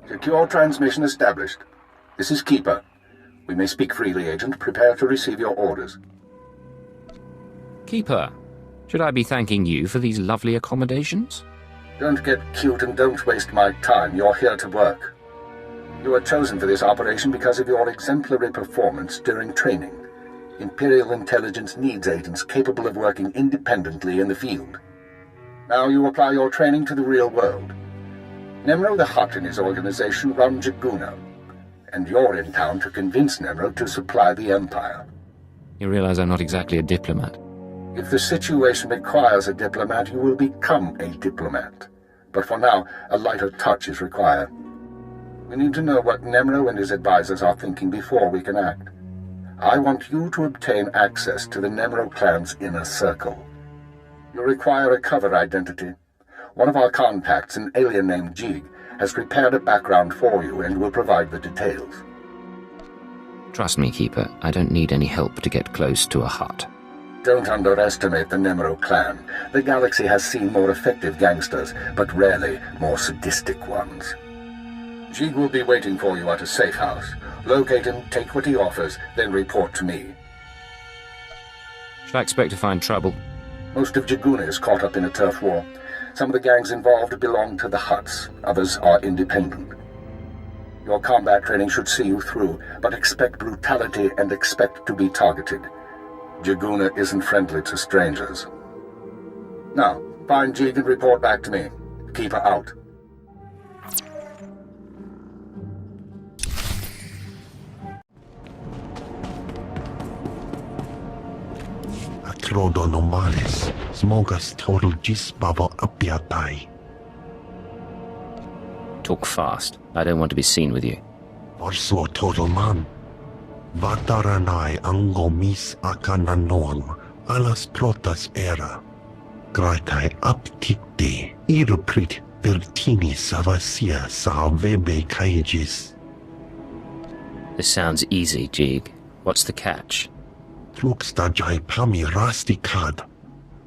Secure transmission established. This is Keeper. We may speak freely, Agent. Prepare to receive your orders. Keeper, should I be thanking you for these lovely accommodations? Don't get cute and don't waste my time. You're here to work. You were chosen for this operation because of your exemplary performance during training. Imperial intelligence needs agents capable of working independently in the field. Now you apply your training to the real world. Nemro the Hutt and his organization run Jaguna, and you're in town to convince Nemro to supply the Empire. You realize I'm not exactly a diplomat. If the situation requires a diplomat, you will become a diplomat. But for now, a lighter touch is required. We need to know what Nemro and his advisors are thinking before we can act. I want you to obtain access to the Nemro clan's inner circle. You require a cover identity. One of our contacts, an alien named Jig, has prepared a background for you and will provide the details. Trust me, Keeper, I don't need any help to get close to a Hutt. Don't underestimate the Nemro clan. The galaxy has seen more effective gangsters, but rarely more sadistic ones. Jig will be waiting for you at a safe house. Locate him, take what he offers, then report to me. Should I expect to find trouble? Most of Jaguna is caught up in a turf war. Some of the gangs involved belong to the Hutts, others are independent. Your combat training should see you through, but expect brutality and expect to be targeted. Jaguna isn't friendly to strangers. Now, find Jig and report back to me. Keep her out. Acrodonomales, smogas total gisbaba apiatai. Talk fast. I don't want to be seen with you. Varso total man. Vataranai angomis akananoam, alas protas era. Gratai aptikte, iruprit vertini savasia sa vebe kaigis. This sounds easy, Jig. What's the catch? Fluxtajai pami rasticad.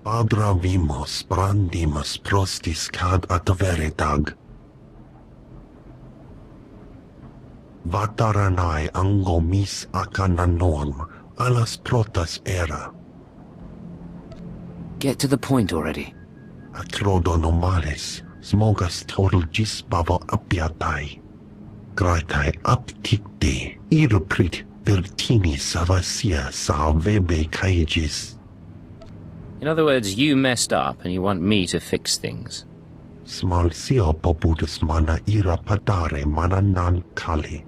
Abra vimos brandimus prostis cad atveretag. Vataranai angomis akananoam, alas protas era. Get to the point already. Acrodonomales, smogas total gisbava apiatai. Gratai aptikte, iruprit vertini savasia sa vebe kaigis. In other words, you messed up and you want me to fix things. Smalsio poputus mana ira padare mananan kali.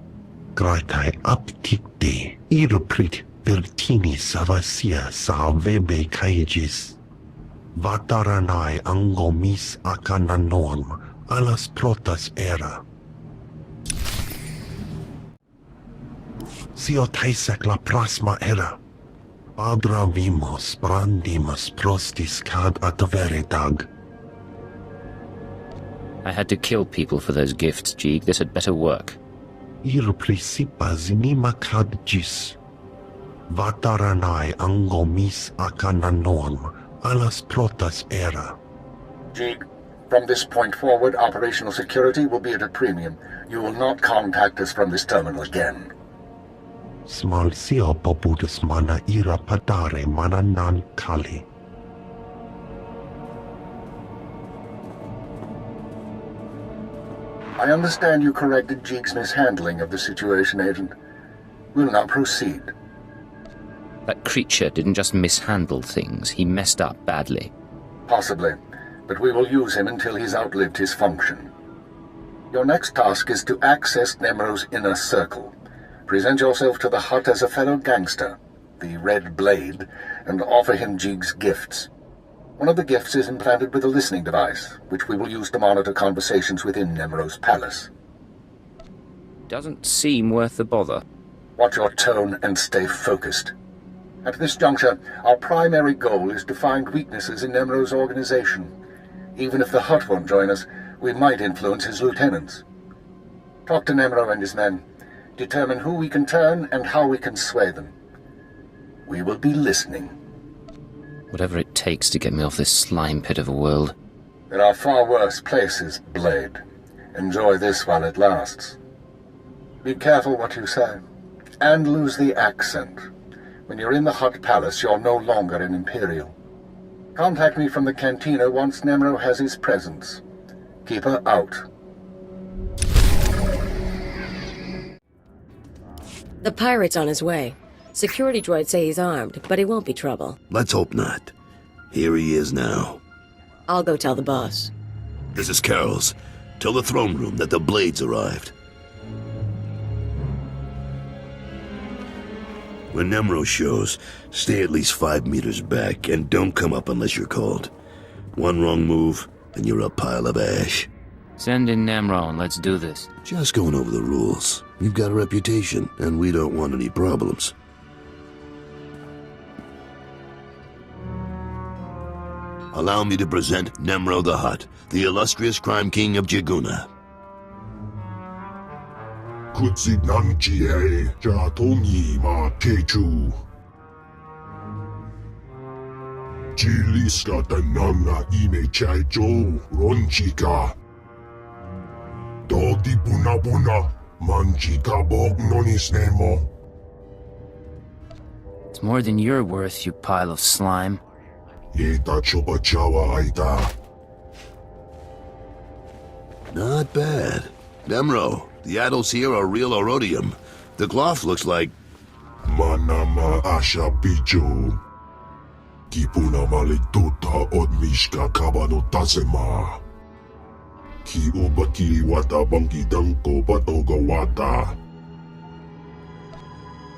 Gratai aptikte, iruprit vertini savasia sa vebe kaigis. Vataranai angomis akananoam, alas protas era. Sio taisek la prasma era. Abra vimos brandimus prostis cad atveretag. I had to kill people for those gifts, Jig. This had better work. Ir principa zinima cad gis. Vataranai angomis akananoam, alas protas era. Jig, from this point forward, operational security will be at a premium. You will not contact us from this terminal again. Smalsio poputus mana ira padare mananan kali. I understand you corrected Jig's mishandling of the situation, Agent. We'll now proceed. That creature didn't just mishandle things, he messed up badly. Possibly, but we will use him until he's outlived his function. Your next task is to access Nemro's inner circle. Present yourself to the Hut as a fellow gangster, the Red Blade, and offer him Jig's gifts. One of the gifts is implanted with a listening device, which we will use to monitor conversations within Nemro's palace. Doesn't seem worth the bother. Watch your tone and stay focused. At this juncture, our primary goal is to find weaknesses in Nemro's organization. Even if the Hut won't join us, we might influence his lieutenants. Talk to Nemro and his men. Determine who we can turn and how we can sway them. We will be listening. Whatever it takes to get me off this slime pit of a world. There are far worse places, Blade. Enjoy this while it lasts. Be careful what you say. And lose the accent. When you're in the Hut Palace, you're no longer an Imperial. Contact me from the cantina once Nemro has his presence. Keep her out. The pirate's on his way. Security droids say he's armed, but he won't be trouble. Let's hope not. Here he is now. I'll go tell the boss. This is Carol's. Tell the throne room that the Blades arrived. When Nemro shows, stay at least 5 meters back and don't come up unless you're called. One wrong move, and you're a pile of ash. Send in Nemro and let's do this. Just going over the rules. You've got a reputation, and we don't want any problems. Allow me to present Nemro the Hutt, the illustrious crime king of Jiguna. Kutsinanchi Jatongi ma Techu. Chiliska tananga ime chaicho ronchika. Doti puna puna manchika bok nonis nemo. It's more than you're worth, you pile of slime. Yeta chopa chawa aita. Not bad. Nemro, the idols here are real orodium. The cloth looks like... Manama asha picho. Kipuna malituta odmishka kabano tasema. Ki obaki wata bangi danko batoga wata.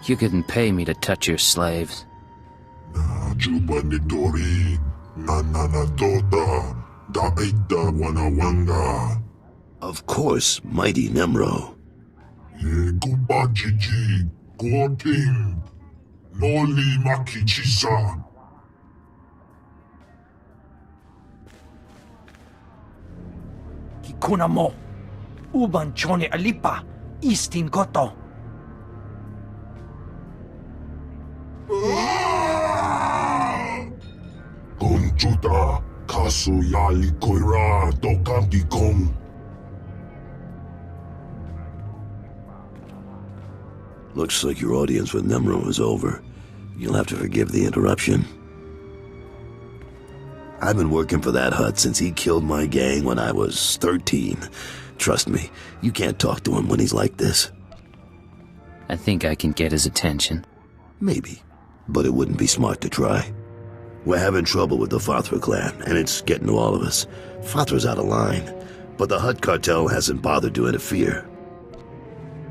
You couldn't pay me to touch your slaves. Na juba nitori. Nanana tota. Daida wanawanga. Of course, mighty Nemro. Ye kubajiji. Goting. Noli makichisa. Kuna mo, uban chone alipa, istin koto. Konchuta, kasu yali koira, dokangi kong. Looks like your audience with Nemro is over. You'll have to forgive the interruption. I've been working for that Hut since he killed my gang when I was 13. Trust me, you can't talk to him when he's like this. I think I can get his attention. Maybe, but it wouldn't be smart to try. We're having trouble with the Fathra clan, and it's getting to all of us. Fathra's out of line, but the Hut cartel hasn't bothered to interfere.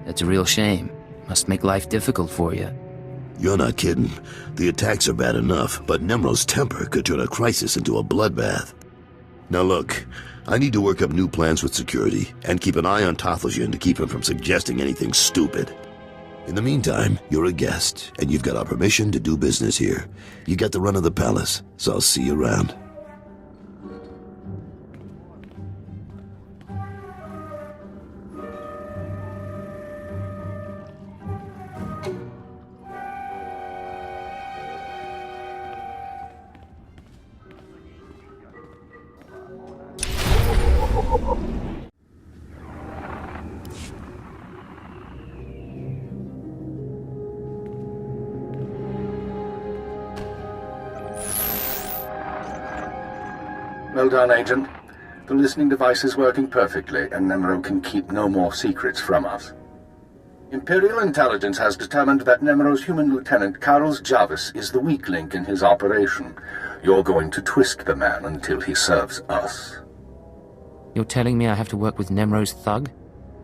That's a real shame. Must make life difficult for you. You're not kidding. The attacks are bad enough, but Nemro's temper could turn a crisis into a bloodbath. Now look, I need to work up new plans with security, and keep an eye on Tathlosian to keep him from suggesting anything stupid. In the meantime, you're a guest, and you've got our permission to do business here. You got the run of the palace, so I'll see you around. Well done, Agent. The listening device is working perfectly, and Nemro can keep no more secrets from us. Imperial intelligence has determined that Nemro's human lieutenant, Carlos Jarvis, is the weak link in his operation. You're going to twist the man until he serves us. You're telling me I have to work with Nemro's thug?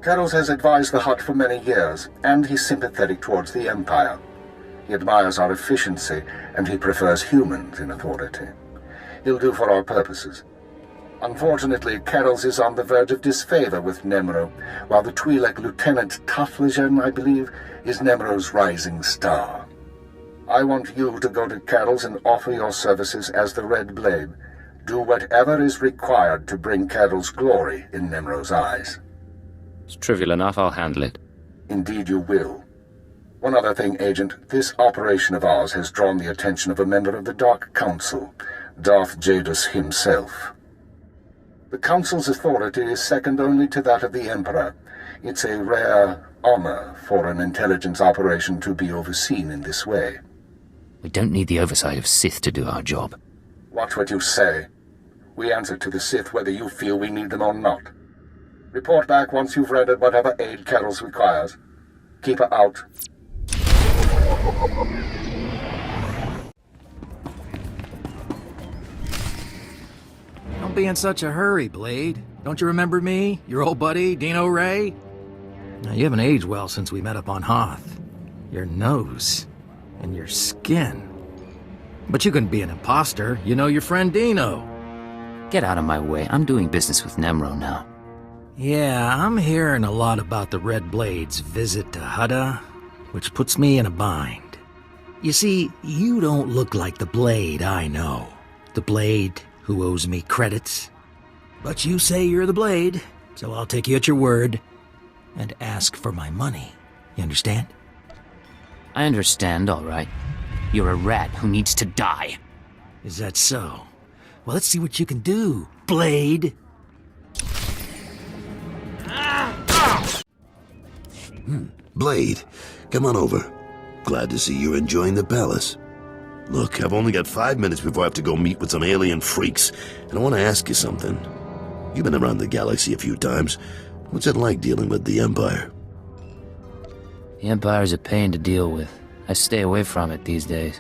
Kettles has advised the Hutt for many years, and he's sympathetic towards the Empire. He admires our efficiency, and he prefers humans in authority. He'll do for our purposes. Unfortunately, Kettles is on the verge of disfavor with Nemro, while the Twi'lek Lieutenant Taflajan, I believe, is Nemro's rising star. I want you to go to Kettles and offer your services as the Red Blade. Do whatever is required to bring Kettles glory in Nemro's eyes. It's trivial enough, I'll handle it. Indeed you will. One other thing, Agent. This operation of ours has drawn the attention of a member of the Dark Council, Darth Jadus himself. The Council's authority is second only to that of the Emperor. It's a rare honor for an intelligence operation to be overseen in this way. We don't need the oversight of Sith to do our job. Watch what you say. We answer to the Sith whether you feel we need them or not. Report back once you've rendered whatever aid Kettles requires. Keep her out. Don't be in such a hurry, Blade. Don't you remember me? Your old buddy, Dino Ray? Now, you haven't aged well since we met up on Hoth. Your nose and your skin. But you couldn't be an imposter. You know your friend Dino. Get out of my way. I'm doing business with Nemro now. Yeah, I'm hearing a lot about the Red Blade's visit to Hutta, which puts me in a bind. You see, you don't look like the Blade I know. The Blade who owes me credits. But you say you're the Blade, so I'll take you at your word and ask for my money. You understand? I understand, all right. You're a rat who needs to die. Is that so? Well, let's see what you can do, Blade. Blade, come on over. Glad to see you're enjoying the palace. Look, I've only got 5 minutes before I have to go meet with some alien freaks, and I want to ask you something. You've been around the galaxy a few times. What's it like dealing with the Empire? The Empire's a pain to deal with. I stay away from it these days.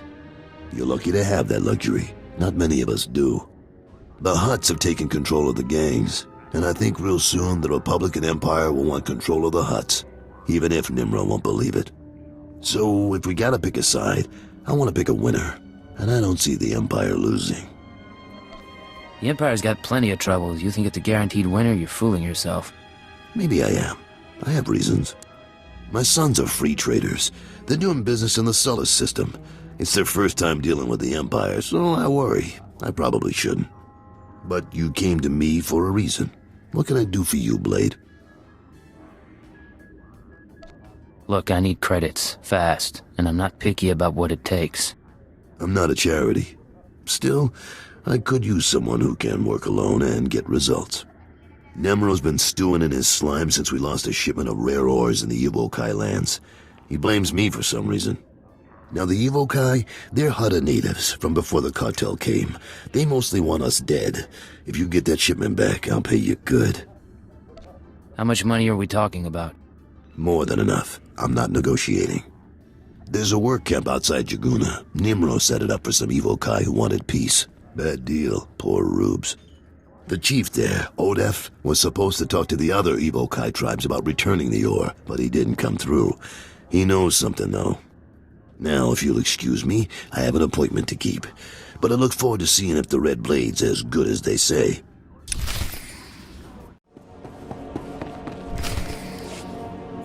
You're lucky to have that luxury. Not many of us do. The Hutts have taken control of the gangs, and I think real soon the Republican Empire will want control of the Hutts, even if Nimro won't believe it. So if we gotta pick a side, I want to pick a winner, and I don't see the Empire losing. The Empire's got plenty of trouble. You think it's a guaranteed winner? You're fooling yourself. Maybe I am. I have reasons. My sons are free traders. They're doing business in the Sullus system. It's their first time dealing with the Empire, so I worry. I probably shouldn't. But you came to me for a reason. What can I do for you, Blade? Look, I need credits, fast, and I'm not picky about what it takes. I'm not a charity. Still, I could use someone who can work alone and get results. Nemro's been stewing in his slime since we lost a shipment of rare ores in the Evokai lands. He blames me for some reason. Now the Evokai, they're Hutta natives from before the cartel came. They mostly want us dead. If you get that shipment back, I'll pay you good. How much money are we talking about? More than enough. I'm not negotiating. There's a work camp outside Jaguna. Nimro set it up for some Evokai who wanted peace. Bad deal. Poor rubes. The chief there, Odef, was supposed to talk to the other Evokai tribes about returning the ore, but he didn't come through. He knows something, though. Now, if you'll excuse me, I have an appointment to keep. But I look forward to seeing if the Red Blade's as good as they say.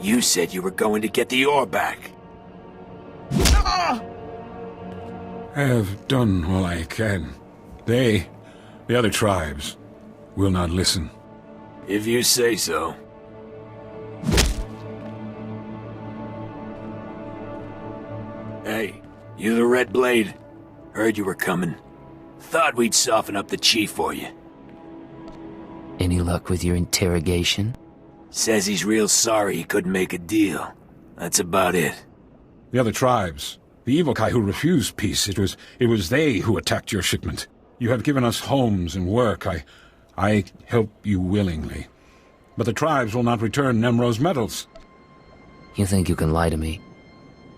You said you were going to get the ore back. I have done all I can. They, the other tribes, will not listen. If you say so. Hey, you the Red Blade? Heard you were coming. Thought we'd soften up the chief for you. Any luck with your interrogation? Says he's real sorry he couldn't make a deal. That's about it. The other tribes, the Evokai who refused peace, it was they who attacked your shipment. You have given us homes and work. I help you willingly. But the tribes will not return Nemro's medals. You think you can lie to me?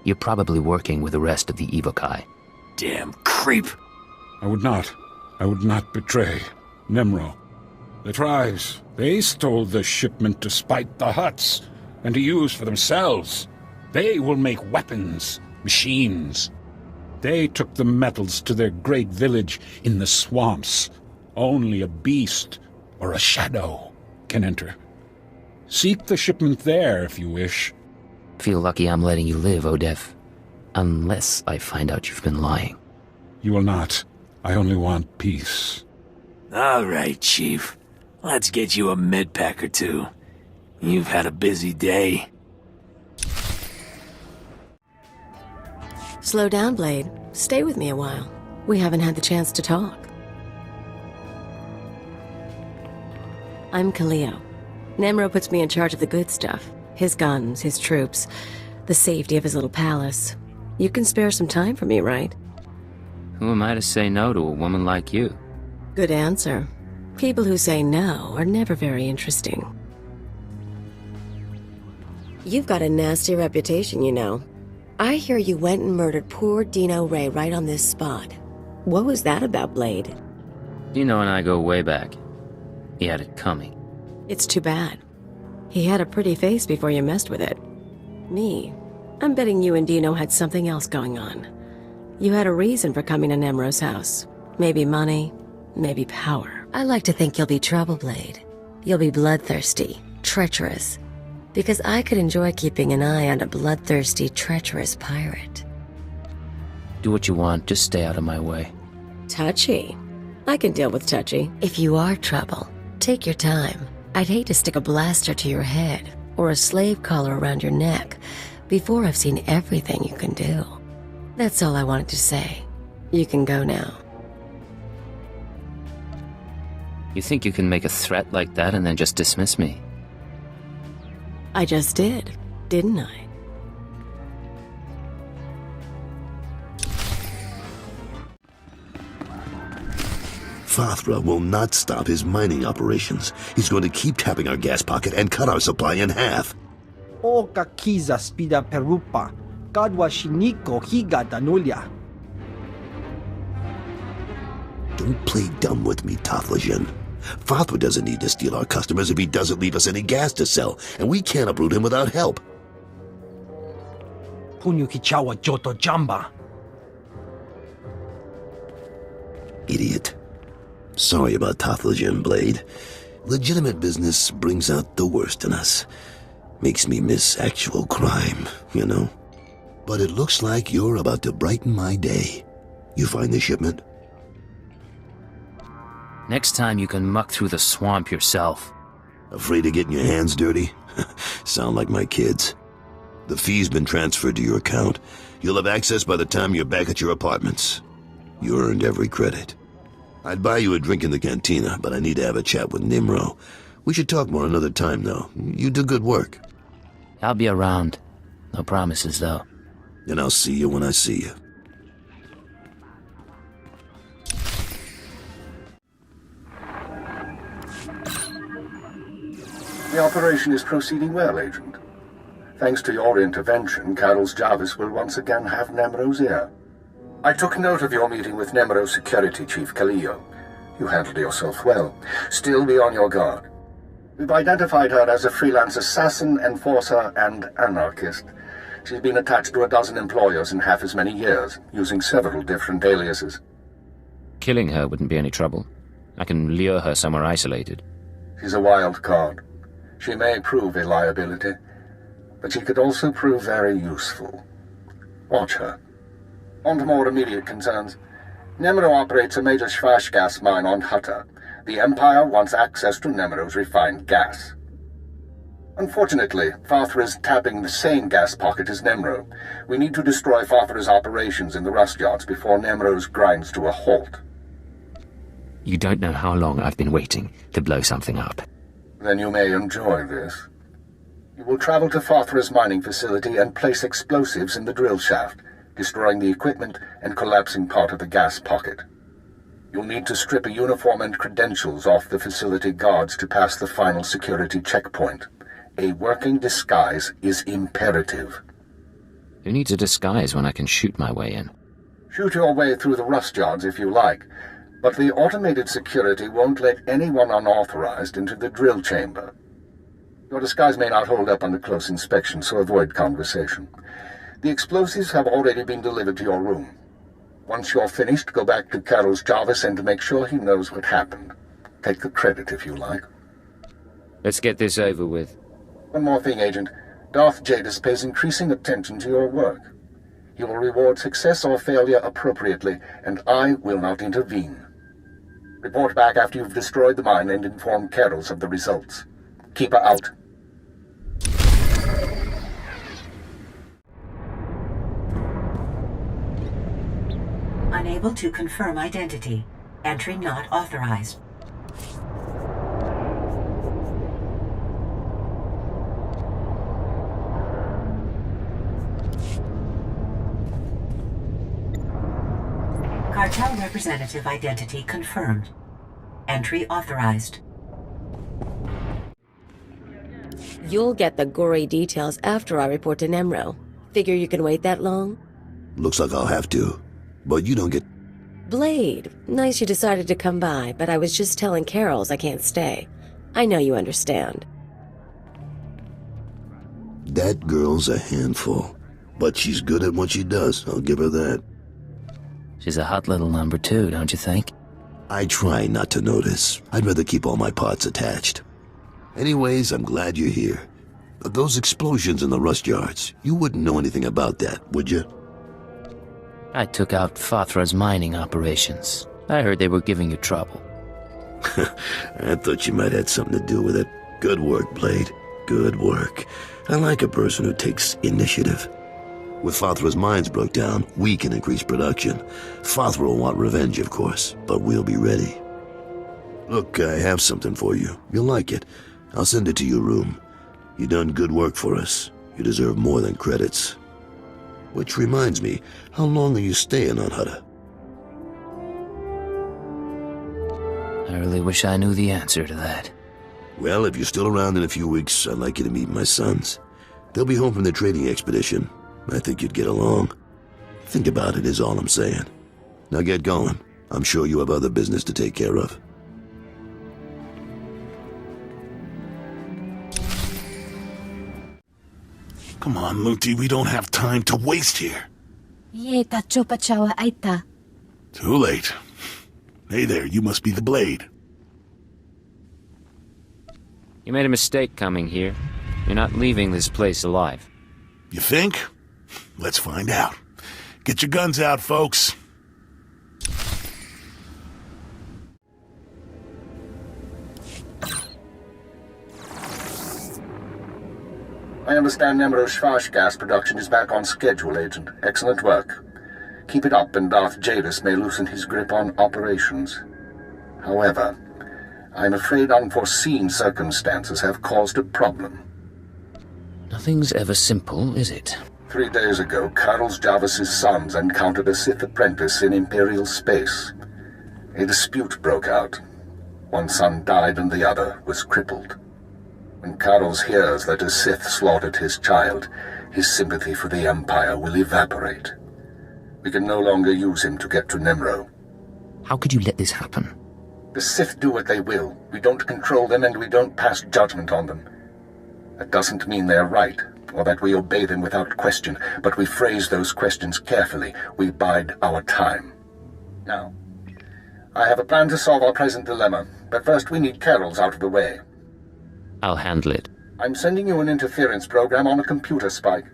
You're probably working with the rest of the Evokai. Damn creep. I would not betray Nemro. The tribes, they stole the shipment to spite the Hutts, and to use for themselves. They will make weapons, machines. They took the metals to their great village in the swamps. Only a beast or a shadow can enter. Seek the shipment there if you wish. Feel lucky I'm letting you live, Odef. Unless I find out you've been lying. You will not. I only want peace. All right, Chief. Let's get you a med pack or two. You've had a busy day. Slow down, Blade. Stay with me a while. We haven't had the chance to talk. I'm Kaleo. Nemro puts me in charge of the good stuff. His guns, his troops, the safety of his little palace. You can spare some time for me, right? Who am I to say no to a woman like you? Good answer. People who say no are never very interesting. You've got a nasty reputation, you know. I hear you went and murdered poor Dino Ray right on this spot. What was that about, Blade? Dino and I go way back. He had it coming. It's too bad. He had a pretty face before you messed with it. Me, I'm betting you and Dino had something else going on. You had a reason for coming to Nemro's house. Maybe money, maybe power. I like to think you'll be trouble, Blade. You'll be bloodthirsty, treacherous. Because I could enjoy keeping an eye on a bloodthirsty, treacherous pirate. Do what you want, just stay out of my way. Touchy. I can deal with touchy. If you are trouble, take your time. I'd hate to stick a blaster to your head or a slave collar around your neck before I've seen everything you can do. That's all I wanted to say. You can go now. You think you can make a threat like that and then just dismiss me? I just did, didn't I? Fathra will not stop his mining operations. He's going to keep tapping our gas pocket and cut our supply in half. O kakiza spida perupa, kadwa shiniko higa danulia. Don't play dumb with me, Tothlajan. Fathra doesn't need to steal our customers if he doesn't leave us any gas to sell, and we can't uproot him without help. Punyu kichawa joto jamba. Idiot. Sorry about Tothlajan, Blade. Legitimate business brings out the worst in us. Makes me miss actual crime, you know? But it looks like you're about to brighten my day. You find the shipment? Next time you can muck through the swamp yourself. Afraid of getting your hands dirty? Sound like my kids. The fee's been transferred to your account. You'll have access by the time you're back at your apartments. You earned every credit. I'd buy you a drink in the cantina, but I need to have a chat with Nimro. We should talk more another time, though. You do good work. I'll be around. No promises, though. And I'll see you when I see you. The operation is proceeding well, Agent. Thanks to your intervention, Carol's Jarvis will once again have Nemro's ear. I took note of your meeting with Nemro's security chief, Kaleo. You handled yourself well. Still be on your guard. We've identified her as a freelance assassin, enforcer, and anarchist. She's been attached to a dozen employers in half as many years, using several different aliases. Killing her wouldn't be any trouble. I can lure her somewhere isolated. She's a wild card. She may prove a liability, but she could also prove very useful. Watch her. On to more immediate concerns. Nemro operates a major Schwash gas mine on Hutta. The Empire wants access to Nemro's refined gas. Unfortunately, Fathra is tapping the same gas pocket as Nemro. We need to destroy Fathra's operations in the rust yards before Nemro's grinds to a halt. You don't know how long I've been waiting to blow something up. Then you may enjoy this. You will travel to Fathra's mining facility and place explosives in the drill shaft, destroying the equipment and collapsing part of the gas pocket. You'll need to strip a uniform and credentials off the facility guards to pass the final security checkpoint. A working disguise is imperative. Who needs a disguise when I can shoot my way in? Shoot your way through the rust yards if you like, But the automated security won't let anyone unauthorized into the drill chamber. Your disguise may not hold up under close inspection, so avoid conversation. The explosives have already been delivered to your room. Once you're finished, go back to Carol's Jarvis and make sure he knows what happened. Take the credit if you like. Let's get this over with. One more thing, Agent. Darth Jadis pays increasing attention to your work. He will reward success or failure appropriately, and I will not intervene. Report back after you've destroyed the mine and inform Carols of the results. Keep her out. Unable to confirm identity. Entry not authorized. Cartel representative identity confirmed. Entry authorized. You'll get the gory details after I report to Nemro. Figure you can wait that long? Looks like I'll have to. But you don't get... Blade, nice you decided to come by, but I was just telling Carols I can't stay. I know you understand. That girl's a handful. But she's good at what she does, I'll give her that. She's a hot little number too, don't you think? I try not to notice. I'd rather keep all my parts attached. Anyways, I'm glad you're here. But those explosions in the rust yards, you wouldn't know anything about that, would you? I took out Fathra's mining operations. I heard they were giving you trouble. I thought you might have something to do with it. Good work, Blade. Good work. I like a person who takes initiative. With Fathra's mines broke down, we can increase production. Fathra will want revenge, of course, but we'll be ready. Look, I have something for you. You'll like it. I'll send it to your room. You done good work for us. You deserve more than credits. Which reminds me, how long are you staying on Hutta? I really wish I knew the answer to that. Well, if you're still around in a few weeks, I'd like you to meet my sons. They'll be home from their trading expedition. I think you'd get along. Think about it is all I'm saying. Now get going. I'm sure you have other business to take care of. Come on, Muti, we don't have time to waste here. Too late. Hey there, you must be the Blade. You made a mistake coming here. You're not leaving this place alive. You think? Let's find out. Get your guns out, folks. I understand Nemro's Schwash gas production is back on schedule, Agent. Excellent work. Keep it up and Darth Jadis may loosen his grip on operations. However, I'm afraid unforeseen circumstances have caused a problem. Nothing's ever simple, is it? 3 days ago, Carol's Jarvis's sons encountered a Sith apprentice in Imperial space. A dispute broke out. One son died and the other was crippled. When Carol's hears that a Sith slaughtered his child, his sympathy for the Empire will evaporate. We can no longer use him to get to Nemro. How could you let this happen? The Sith do what they will. We don't control them and we don't pass judgment on them. That doesn't mean they're right, or that we obey them without question, but we phrase those questions carefully. We bide our time. Now, I have a plan to solve our present dilemma, but first we need Carol's out of the way. I'll handle it. I'm sending you an interference program on a computer spike.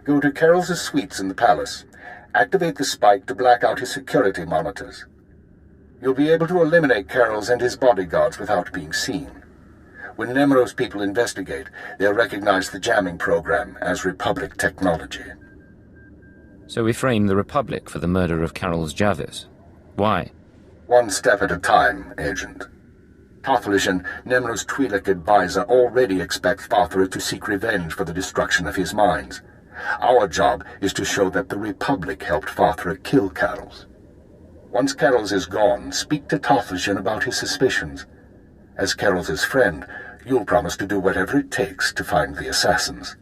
Go to Carol's suites in the palace. Activate the spike to black out his security monitors. You'll be able to eliminate Carol's and his bodyguards without being seen. When Nemro's people investigate, they'll recognize the jamming program as Republic technology. So we frame the Republic for the murder of Carol's Jarvis. Why? One step at a time, Agent. Tothlishan, Nemro's Twi'lek advisor, already expects Fathra to seek revenge for the destruction of his mines. Our job is to show that the Republic helped Fathra kill Carol's. Once Carol's is gone, speak to Tothlishan about his suspicions. As Carol's friend, you'll promise to do whatever it takes to find the assassins.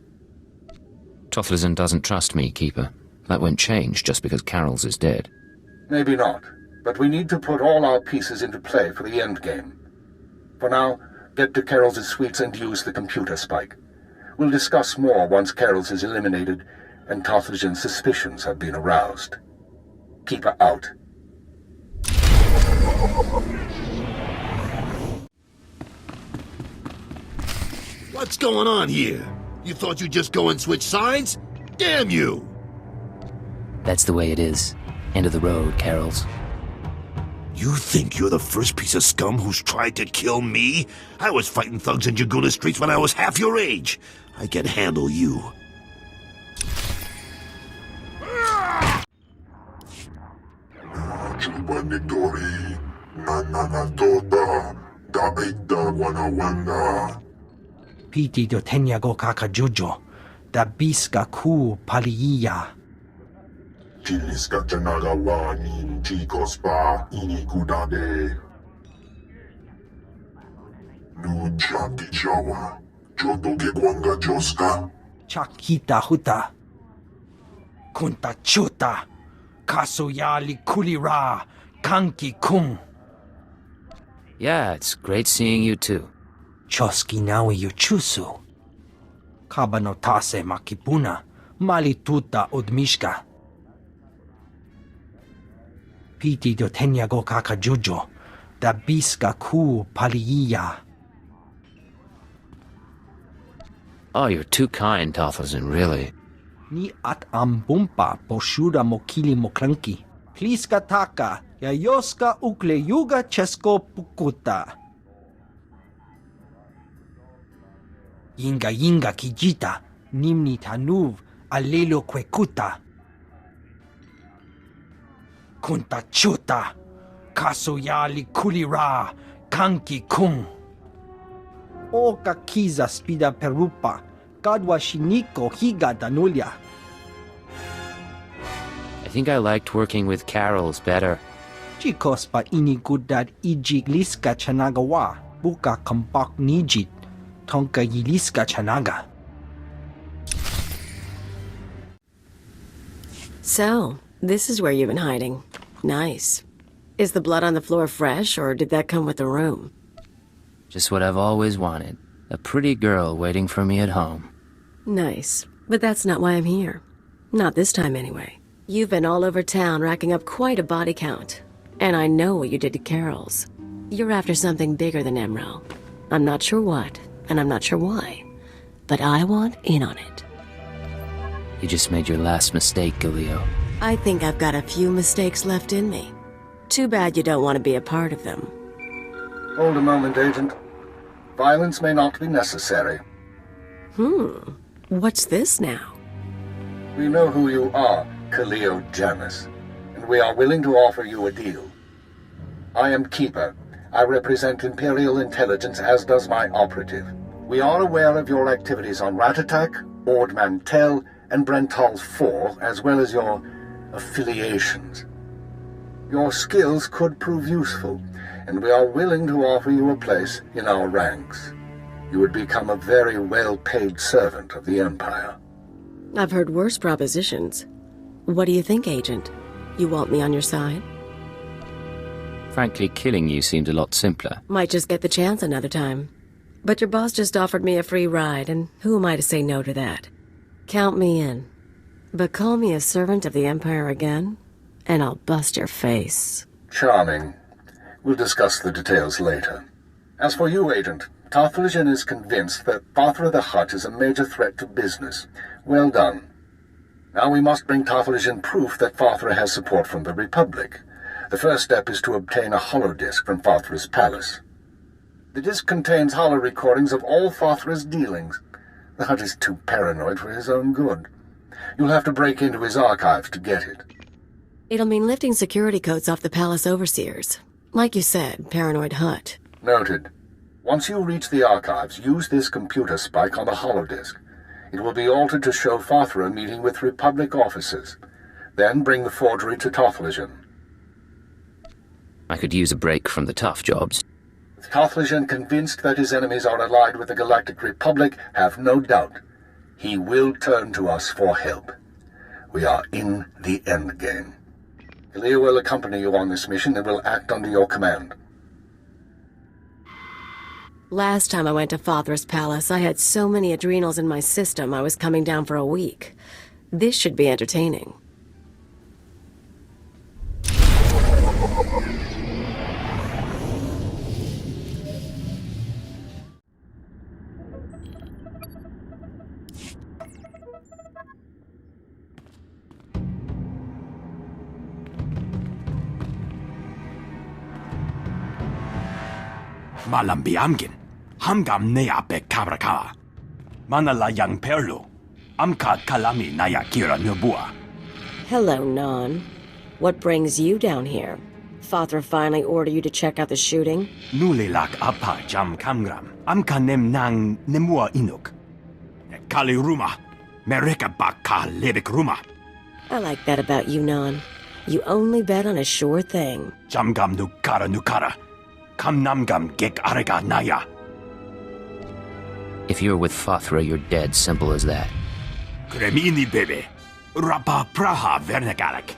Tothlishan doesn't trust me, Keeper. That won't change just because Carol's is dead. Maybe not. But we need to put all our pieces into play for the endgame. For now, get to Carol's suites and use the computer spike. We'll discuss more once Carol's is eliminated and Tothligen's suspicions have been aroused. Keep her out. What's going on here? You thought you'd just go and switch sides? Damn you! That's the way it is. End of the road, Carol's. You think you're the first piece of scum who's tried to kill me? I was fighting thugs in Jaguna streets when I was half your age. I can handle you. Piti do tenyago kakajojo, da biska ku paliya. Chiliska chanaga wani chicos pa inikudade. Nujaki chawa, choto ke kwanga joska. Chakita Hutta. Kunta chuta. Kasoyali kulira. Kanki kung. Yeah, it's great seeing you too. Choski nawi yuchusu. Kabanotase makipuna. Malituta odmishka. Piti do tenyago kakajojo. Da biska ku paliya. Oh, you're too kind, Tothlin, really. Ni at ambumpa poshura mokili moklanki. Pliska taka, yayoska ukle yuga chesko pukuta. Yinga kijita, nimni tanuv, alelo kwekuta. Kunta chuta, kasoyali kulira, kanki kung. Oka kiza spida perupa, kadwa shiniko higa danulia. I think I liked working with Carol's better. Chikos pa inigudad ijigliska chanagawa, buka kampak nijit, tonka yiliska chanaga. So, this is where you've been hiding. Nice. Is the blood on the floor fresh, or did that come with the room? Just what I've always wanted. A pretty girl waiting for me at home. Nice. But that's not why I'm here. Not this time, anyway. You've been all over town racking up quite a body count. And I know what you did to Carol's. You're after something bigger than Emerald. I'm not sure what, and I'm not sure why. But I want in on it. You just made your last mistake, Galileo. I think I've got a few mistakes left in me. Too bad you don't want to be a part of them. Hold a moment, Agent. Violence may not be necessary. What's this now? We know who you are, Kaleo Janus, and we are willing to offer you a deal. I am Keeper. I represent Imperial intelligence, as does my Operative. We are aware of your activities on Rattataki, Ord Mantell, and Brental 4, as well as your affiliations. Your skills could prove useful, and we are willing to offer you a place in our ranks. You would become a very well-paid servant of the Empire. I've heard worse propositions. What do you think, Agent? You want me on your side? Frankly, killing you seemed a lot simpler. Might just get the chance another time. But your boss just offered me a free ride, and who am I to say no to that? Count me in. But call me a servant of the Empire again, and I'll bust your face. Charming. We'll discuss the details later. As for you, Agent, Tothligen is convinced that Father the Hutt is a major threat to business. Well done. Now we must bring Tothligen proof that Father has support from the Republic. The first step is to obtain a holodisc from Father's palace. The disc contains holo recordings of all Father's dealings. The Hutt is too paranoid for his own good. You'll have to break into his archives to get it. It'll mean lifting security coats off the palace overseers. Like you said, paranoid Hutt. Noted. Once you reach the archives, use this computer spike on the holodisc. It will be altered to show Father meeting with Republic officers. Then bring the forgery to Tothligen. I could use a break from the tough jobs. With Tothligen convinced that his enemies are allied with the Galactic Republic, have no doubt. He will turn to us for help. We are in the endgame. Kalia will accompany you on this mission and will act under your command. Last time I went to Father's Palace, I had so many adrenals in my system I was coming down for a week. This should be entertaining. Malambi amgin, hamgam nea be kabraka. Manala yang perlu, amka kalami naya kira nubua. Hello, Non. What brings you down here? Father finally ordered you to check out the shooting? Nulilak apa jam kamgram, amka nem nang nemua inuk. Kali ruma, mereka baka lebik ruma. I like that about you, Non. You only bet on a sure thing. Jamgam nukara. Kam namgam gek arega naya. If you're with Fathra, you're dead. Simple as that. Kremini bebe. Rapa praha vernegalek.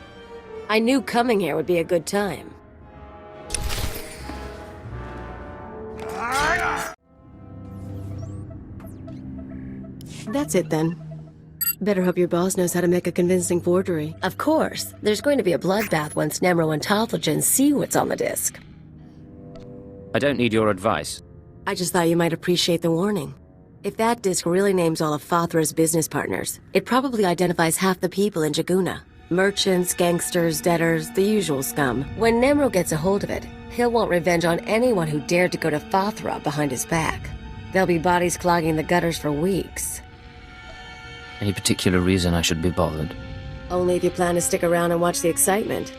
I knew coming here would be a good time. That's it then. Better hope your boss knows how to make a convincing forgery. Of course. There's going to be a bloodbath once Nemro and Tothlogen see what's on the disc. I don't need your advice. I just thought you might appreciate the warning. If that disc really names all of Fathra's business partners, it probably identifies half the people in Jaguna. Merchants, gangsters, debtors, the usual scum. When Nemro gets a hold of it, he'll want revenge on anyone who dared to go to Fathra behind his back. There'll be bodies clogging the gutters for weeks. Any particular reason I should be bothered? Only if you plan to stick around and watch the excitement.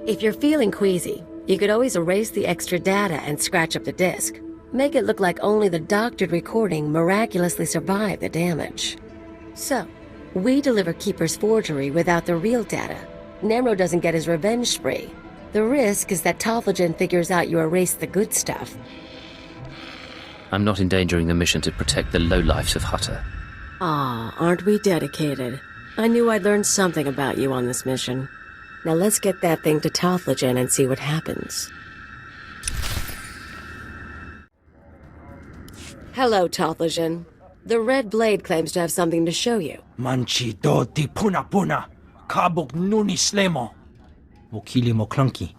If you're feeling queasy, you could always erase the extra data and scratch up the disk. Make it look like only the doctored recording miraculously survived the damage. So, we deliver Keeper's forgery without the real data. Nemro doesn't get his revenge spree. The risk is that Tothlogen figures out you erased the good stuff. I'm not endangering the mission to protect the lowlifes of Hutta. Ah, aren't we dedicated? I knew I'd learn something about you on this mission. Now let's get that thing to Tothlogen and see what happens. Hello, Tothlogen. The Red Blade claims to have something to show you. Manchi do di puna kabuk nuni slemo. Mokili mo clunky.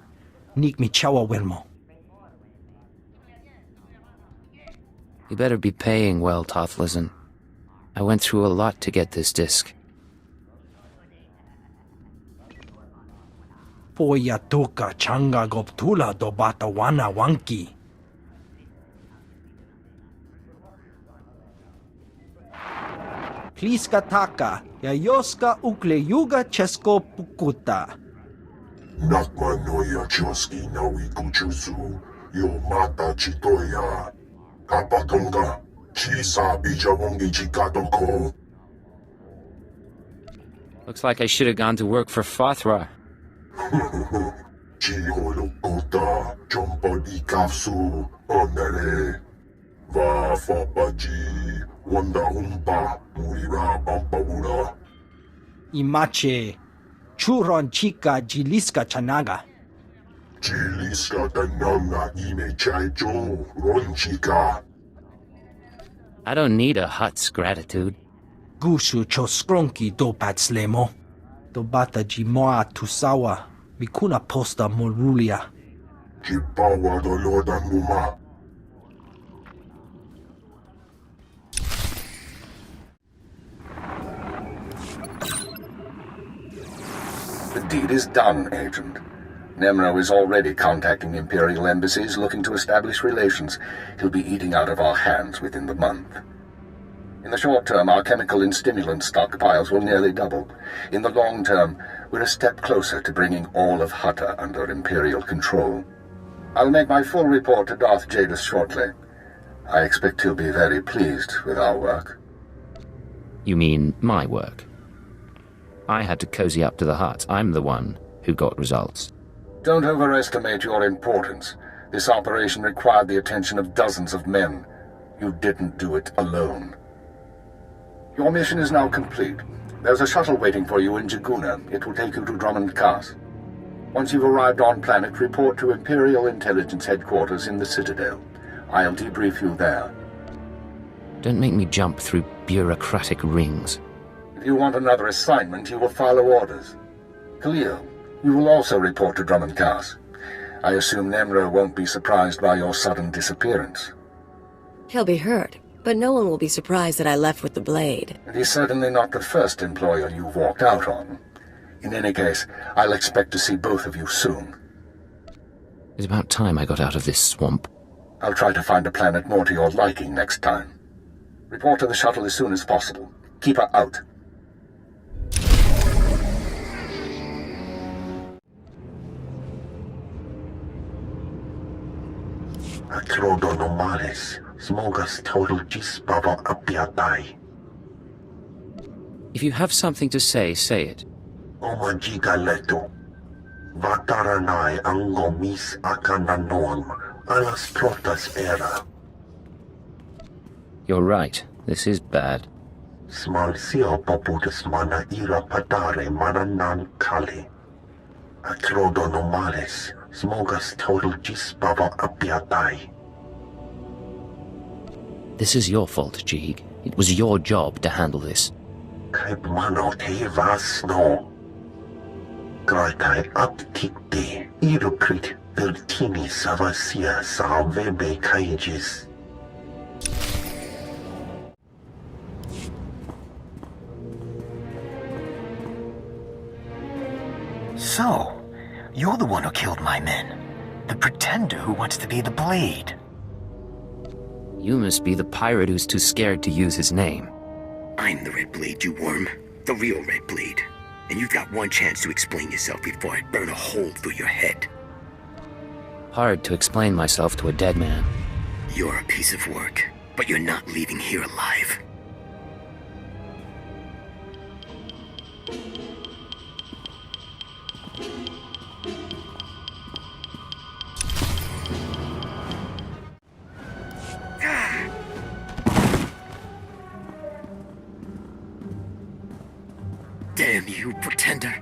Nik mi chawa welmo. You better be paying well, Tothlogen. I went through a lot to get this disc. Poya tuka changa goptula do bata wana wanki. Pliska taka, yayoska ukle yuga chesko pukuta. Nakma noya choski nawi kuchuzu, yo mata chitoya. Kapatonga, chisa bijawongi chikatoko. Looks like I should have gone to work for Fathra. Chiholokota, chompodi kafsu, onere. Va fabaji, wanda humpa, murira pampabura. Imache, churon chica jiliska chanaga. Jiliska tananga ime chaicho, ronchika. I don't need a Hutt's gratitude. Gushu choskronki do patslemo. Do bata jimoa tusawa, mikuna posta morulia. Chipawa do loda muma. The deed is done, Agent. Nemro is already contacting Imperial embassies looking to establish relations. He'll be eating out of our hands within the month. In the short term, our chemical and stimulant stockpiles will nearly double. In the long term, we're a step closer to bringing all of Hutta under Imperial control. I'll make my full report to Darth Jadis shortly. I expect he'll be very pleased with our work. You mean my work? I had to cozy up to the Hutt. I'm the one who got results. Don't overestimate your importance. This operation required the attention of dozens of men. You didn't do it alone. Your mission is now complete. There's a shuttle waiting for you in Jaguna. It will take you to Drummond Cast. Once you've arrived on planet, report to Imperial Intelligence Headquarters in the Citadel. I'll debrief you there. Don't make me jump through bureaucratic rings. If you want another assignment, you will follow orders. Khalil, you will also report to Drummond Cast. I assume Nemro won't be surprised by your sudden disappearance. He'll be hurt, but no one will be surprised that I left with the blade. And he's certainly not the first employer you've walked out on. In any case, I'll expect to see both of you soon. It's about time I got out of this swamp. I'll try to find a planet more to your liking next time. Report to the shuttle as soon as possible. Keep her out. Akrodonomales, smogas total gisbava apiatai. If you have something to say, say it. Omagigaleto. Vataranai angomis akananoam, alas protas era. You're right. This is bad. Smalsio poputus mana ira padare mananan kali. Akrodonomales, smogas total gisbava apiatai. This is your fault, Jeeg. It was your job to handle this. Kaip mano te vas no. Graitai aptikte, irukrit vertini savasia sa vebe kaijis. So, you're the one who killed my men. The pretender who wants to be the Blade. You must be the pirate who's too scared to use his name. I'm the Red Blade, you worm. The real Red Blade. And you've got one chance to explain yourself before I burn a hole through your head. Hard to explain myself to a dead man. You're a piece of work, but you're not leaving here alive. Damn you, pretender.